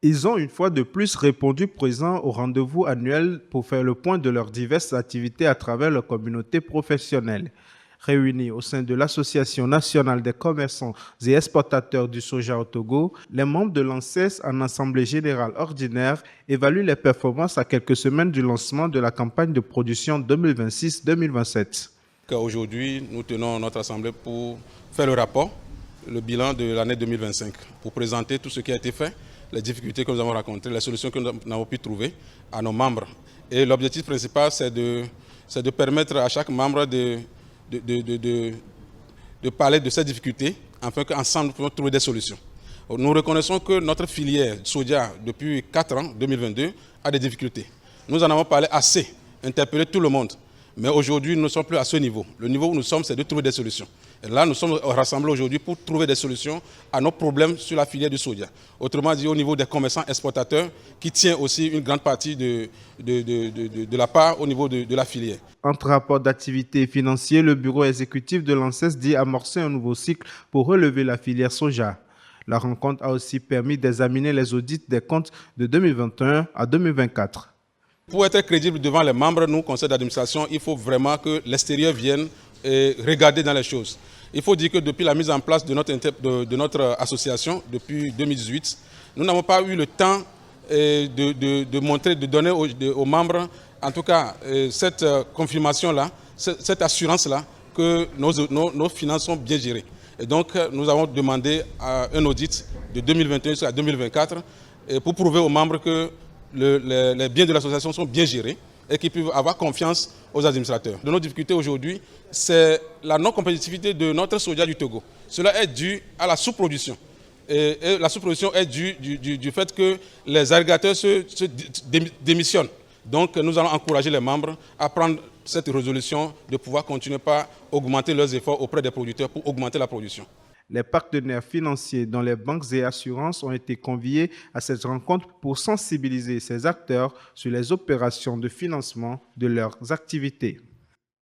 Ils ont une fois de plus répondu présents au rendez-vous annuel pour faire le point de leurs diverses activités à travers leur communauté professionnelle. Réunis au sein de l'Association nationale des commerçants et exportateurs du soja au Togo, les membres de l'ANSES en Assemblée générale ordinaire évaluent les performances à quelques semaines du lancement de la campagne de production 2026-2027. Aujourd'hui, nous tenons notre assemblée pour faire le rapport, le bilan de l'année 2025, pour présenter tout ce qui a été fait, les difficultés que nous avons rencontrées, les solutions que nous avons pu trouver à nos membres. Et l'objectif principal, c'est de permettre à chaque membre de parler de ces difficultés, afin qu'ensemble nous pouvons trouver des solutions. Nous reconnaissons que notre filière soja, depuis 4 ans, 2022, a des difficultés. Nous en avons parlé assez, interpellé tout le monde. Mais aujourd'hui, nous ne sommes plus à ce niveau. Le niveau où nous sommes, c'est de trouver des solutions. Et là, nous sommes rassemblés aujourd'hui pour trouver des solutions à nos problèmes sur la filière du soja. Autrement dit, au niveau des commerçants exportateurs, qui tient aussi une grande partie de la part au niveau de la filière. Entre rapports d'activité et financiers, le bureau exécutif de l'ANSES dit amorcer un nouveau cycle pour relever la filière soja. La rencontre a aussi permis d'examiner les audits des comptes de 2021 à 2024. Pour être crédible devant les membres, nous, conseil d'administration, il faut vraiment que l'extérieur vienne et regarder dans les choses. Il faut dire que depuis la mise en place de notre association, depuis 2018, nous n'avons pas eu le temps de montrer, de donner aux membres, en tout cas, cette confirmation-là, cette assurance-là, que nos finances sont bien gérées. Et donc, nous avons demandé un audit de 2021 jusqu'à 2024 pour prouver aux membres que les biens de l'association sont bien gérés et qu'ils peuvent avoir confiance aux administrateurs. De nos difficultés aujourd'hui, c'est la non-compétitivité de notre soja du Togo. Cela est dû à la sous-production. Et la sous-production est due du fait que les agriculteurs se démissionnent. Donc nous allons encourager les membres à prendre cette résolution de pouvoir continuer par augmenter leurs efforts auprès des producteurs pour augmenter la production. Les partenaires financiers, dont les banques et assurances, ont été conviés à cette rencontre pour sensibiliser ces acteurs sur les opérations de financement de leurs activités.